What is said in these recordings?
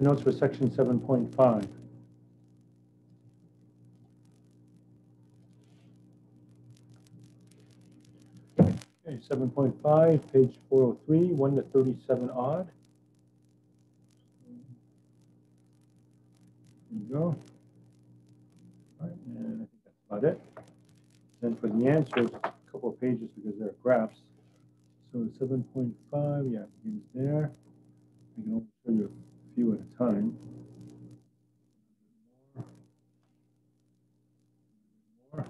Notes for section 7.5. Okay, 7.5, page 403, 1 to 37 odd. There you go. All right, and I think that's about it. Then for the answers, a couple of pages because they're graphs. So 7.5, yeah, begins there. I can only show you a few at a time. More.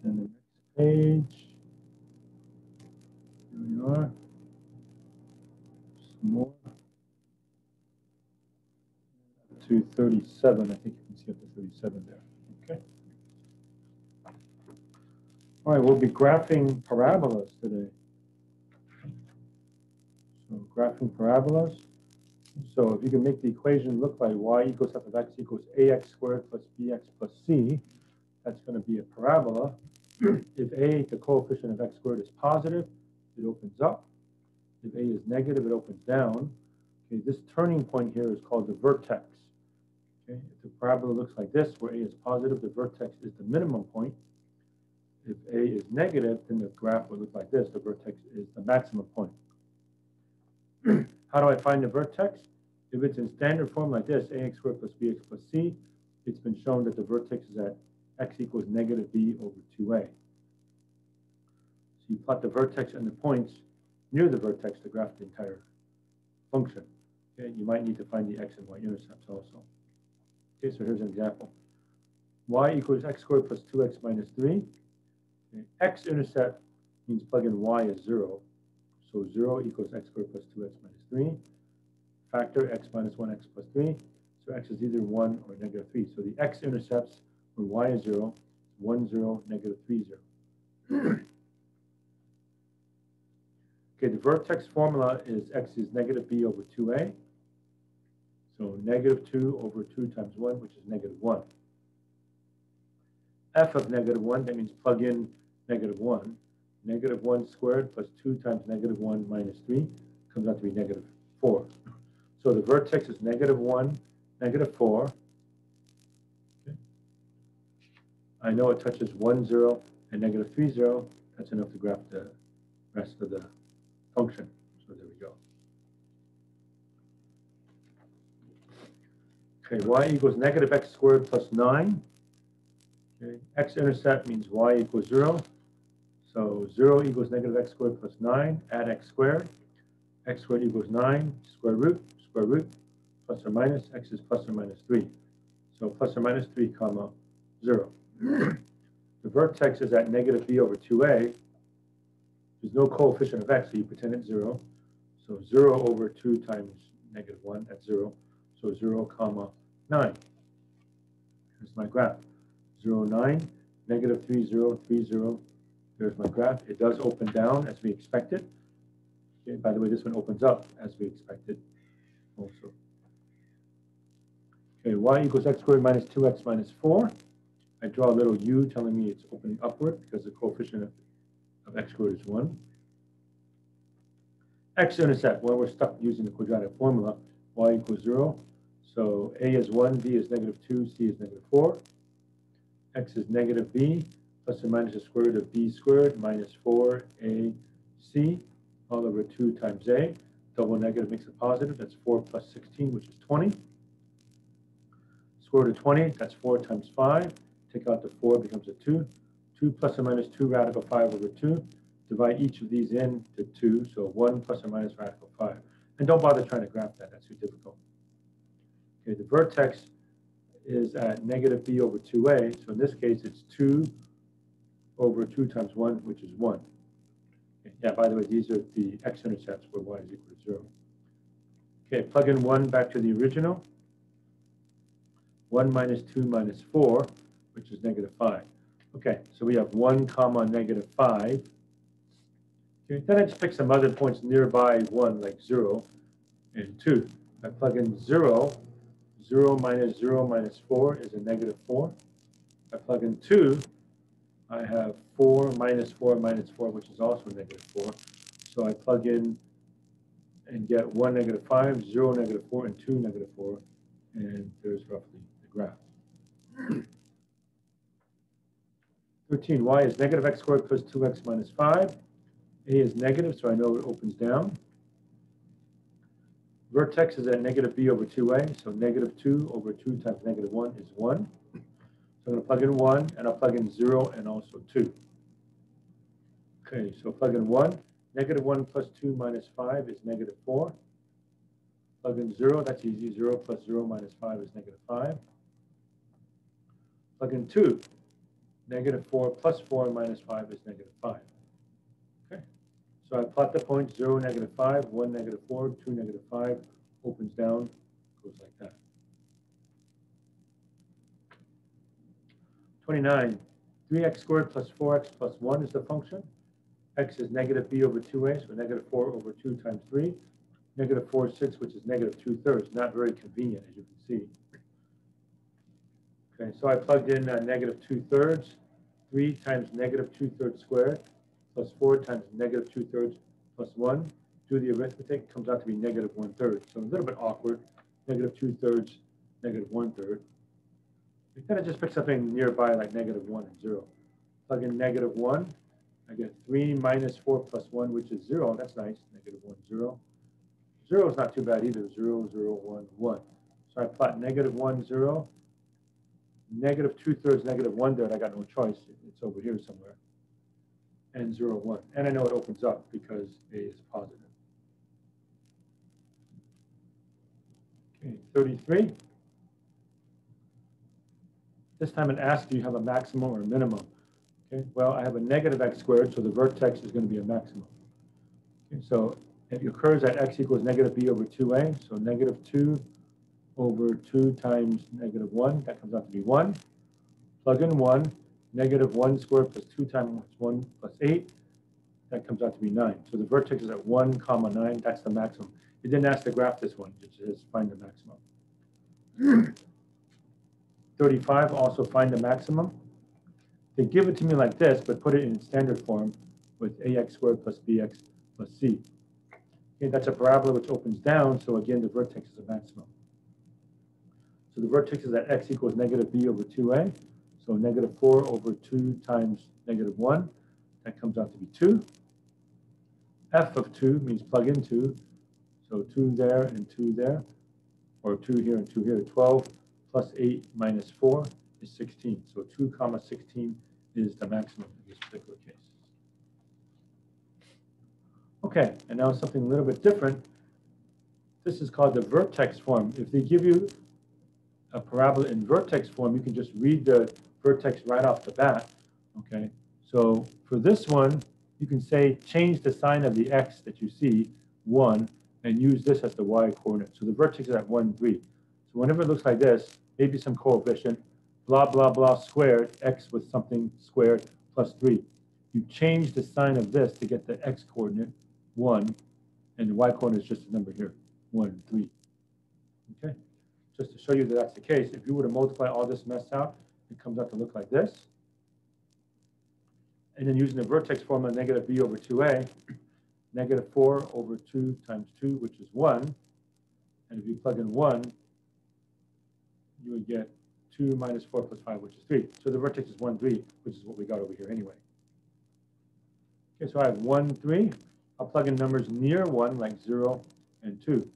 And the next page. Here we are. Some more. Up to 37. I think you can see up to 37 there. Okay. All right, we'll be graphing parabolas today. So graphing parabolas. So if you can make the equation look like y equals f of x equals ax squared plus bx plus c, that's going to be a parabola. If a, the coefficient of x squared, is positive, it opens up. If a is negative, it opens down. Okay, this turning point here is called the vertex. Okay, if the parabola looks like this, where a is positive, the vertex is the minimum point. If a is negative, then the graph would look like this. The vertex is the maximum point. How do I find the vertex? If it's in standard form like this, ax squared plus bx plus c, it's been shown that the vertex is at x equals negative b over 2a. So you plot the vertex and the points near the vertex to graph the entire function. Okay, you might need to find the x and y intercepts also. Okay, so here's an example. Y equals x squared plus 2x minus 3. Okay, x-intercept means plug in y as 0. So 0 equals x squared plus 2x minus 3. Factor x minus 1x plus 3. So x is either 1 or negative 3. So the x-intercepts where y is 0, 1, 0, negative 3, 0. Okay, the vertex formula is x is negative b over 2a. So negative 2 over 2 times 1, which is negative 1. F of negative 1, that means plug in negative 1. Negative 1 squared plus 2 times negative 1 minus 3 comes out to be negative 4. So the vertex is negative 1, negative 4. Okay. I know it touches 1, 0, and negative 3, 0. That's enough to graph the rest of the function. So there we go. Okay, y equals negative x squared plus 9. Okay, x-intercept means y equals 0. So 0 equals negative x squared plus 9. Add x squared. X squared equals 9. Square root, plus or minus. X is plus or minus 3. So plus or minus 3 comma 0. The vertex is at negative b over 2a. There's no coefficient of x, so you pretend it's 0. So 0 over 2 times negative 1, that's 0. So 0 comma 9. Here's my graph. 0, 9, negative 3, 0, 3, 0. There's my graph. It does open down as we expected. Okay, by the way, this one opens up as we expected also. Okay, y equals x squared minus 2x minus 4. I draw a little u telling me it's opening upward because the coefficient of x squared is 1. X-intercept, well, we're stuck using the quadratic formula. Y equals 0. So a is 1, b is negative 2, c is negative 4. X is negative b, plus or minus the square root of b squared minus 4ac all over 2 times a. Double negative makes it positive. That's 4 plus 16, which is 20. Square root of 20, that's 4 times 5. Take out the 4, becomes a 2. 2 plus or minus 2 radical 5 over 2. Divide each of these into 2, so 1 plus or minus radical 5. And don't bother trying to graph that. That's too difficult. Okay, the vertex is at negative b over 2a. So in this case, it's 2 over 2 times 1, which is 1. Okay, yeah, by the way, these are the x-intercepts where y is equal to 0. Okay, plug in 1 back to the original. 1 minus 2 minus 4, which is negative 5. Okay, so we have 1 comma negative 5. Okay, then I just pick some other points nearby 1, like 0 and 2. I plug in 0. 0 minus 4 is a negative 4. I plug in 2. I have 4 minus 4 minus 4, which is also a negative 4. So I plug in and get 1, negative 5, 0, negative 4, and 2, negative 4. And there's roughly the graph. 13, y is negative x squared plus 2x minus 5. A is negative, so I know it opens down. Vertex is at negative b over 2a, so negative 2 over 2 times negative 1 is 1. So I'm going to plug in 1, and I'll plug in 0 and also 2. Okay, so plug in 1. Negative 1 plus 2 minus 5 is negative 4. Plug in 0, that's easy. 0 plus 0 minus 5 is negative 5. Plug in 2. Negative 4 plus 4 minus 5 is negative 5. Okay, so I plot the points 0, negative 5, 1, negative 4, 2, negative 5, opens down, goes like that. 29, 3x squared plus 4x plus 1 is the function. X is negative b over 2a, so negative 4 over 2 times 3. Negative 4, 6, which is negative 2/3. Not very convenient, as you can see. Okay, so I plugged in negative 2/3. 3 times negative 2/3 squared plus 4 times negative 2/3 plus 1. Do the arithmetic, it comes out to be negative 1/3. So a little bit awkward. Negative 2/3, negative 1/3. You kind of just pick something nearby like negative 1 and 0. Plug in negative 1. I get 3 minus 4 plus 1, which is 0. That's nice. Negative 1, 0. 0 is not too bad either. 0, 0, 1, 1. So I plot negative 1, 0. Negative 2/3, negative 1/3. I got no choice. It's over here somewhere. And 0, 1. And I know it opens up because A is positive. Okay, 33. This time it asks, do you have a maximum or a minimum? Okay, well, I have a negative x squared, so the vertex is going to be a maximum. Okay, so it occurs at x equals negative b over 2a, so negative 2 over 2 times negative 1, that comes out to be 1. Plug in 1, negative 1 squared plus 2 times 1 plus 8, that comes out to be 9. So the vertex is at 1, comma 9, that's the maximum. It didn't ask to graph this one, it says find the maximum. 35, also find the maximum. They give it to me like this, but put it in standard form with ax squared plus bx plus c. Okay, that's a parabola which opens down, so again, the vertex is a maximum. So the vertex is at x equals negative b over 2a, so negative 4 over 2 times negative 1, that comes out to be 2. F of 2 means plug in 2, so 2 there and 2 there, or 2 here and 2 here. 12 plus 8 minus 4 is 16. So 2 comma 16 is the maximum in this particular case. Okay, and now something a little bit different. This is called the vertex form. If they give you a parabola in vertex form, you can just read the vertex right off the bat. Okay, so for this one, you can say change the sign of the x that you see, 1, and use this as the y coordinate. So the vertex is at 1, 3. So whenever it looks like this, maybe some coefficient, blah, blah, blah squared, x with something squared plus 3. You change the sign of this to get the x coordinate, 1, and the y coordinate is just a number here, 1, 3. Okay, just to show you that that's the case, if you were to multiply all this mess out, it comes out to look like this. And then using the vertex formula, negative b over 2a, negative 4 over 2 times 2, which is 1. And if you plug in 1, you would get 2 minus 4 plus 5, which is 3. So the vertex is 1, 3, which is what we got over here anyway. Okay, so I have 1, 3. I'll plug in numbers near 1, like 0 and 2.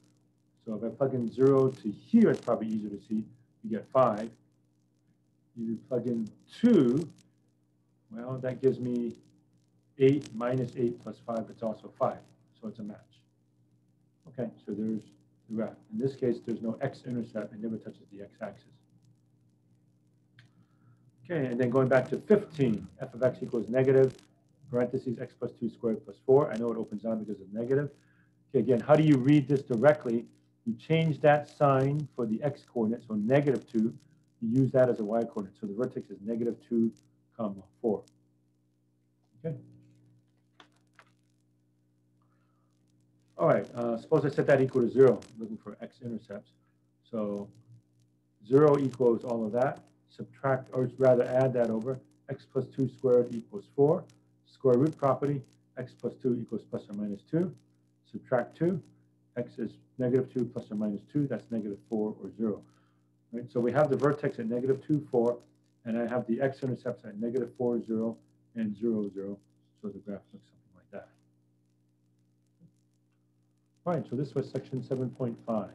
So if I plug in 0 to here, it's probably easier to see. You get 5. You plug in 2. Well, that gives me 8 minus 8 plus 5. It's also 5. So it's a match. Okay, so there's the graph. In this case, there's no x-intercept. It never touches the x-axis. Okay, and then going back to 15, f of x equals negative, parentheses, x plus 2 squared plus 4. I know it opens on because of negative. Okay, again, how do you read this directly? You change that sign for the x coordinate, so negative 2. You use that as a y coordinate. So the vertex is negative 2, comma 4. Okay. All right, suppose I set that equal to 0, looking for x-intercepts. So 0 equals all of that. Subtract, or rather add that over. X plus 2 squared equals 4. Square root property, x plus 2 equals plus or minus 2. Subtract 2. x is -2 plus or minus 2, that's -4 or 0. Right? So we have the vertex at -2, 4, and I have the x-intercepts at -4, 0, and 0, 0. So the graph looks something like that. All right, so this was section 7.5.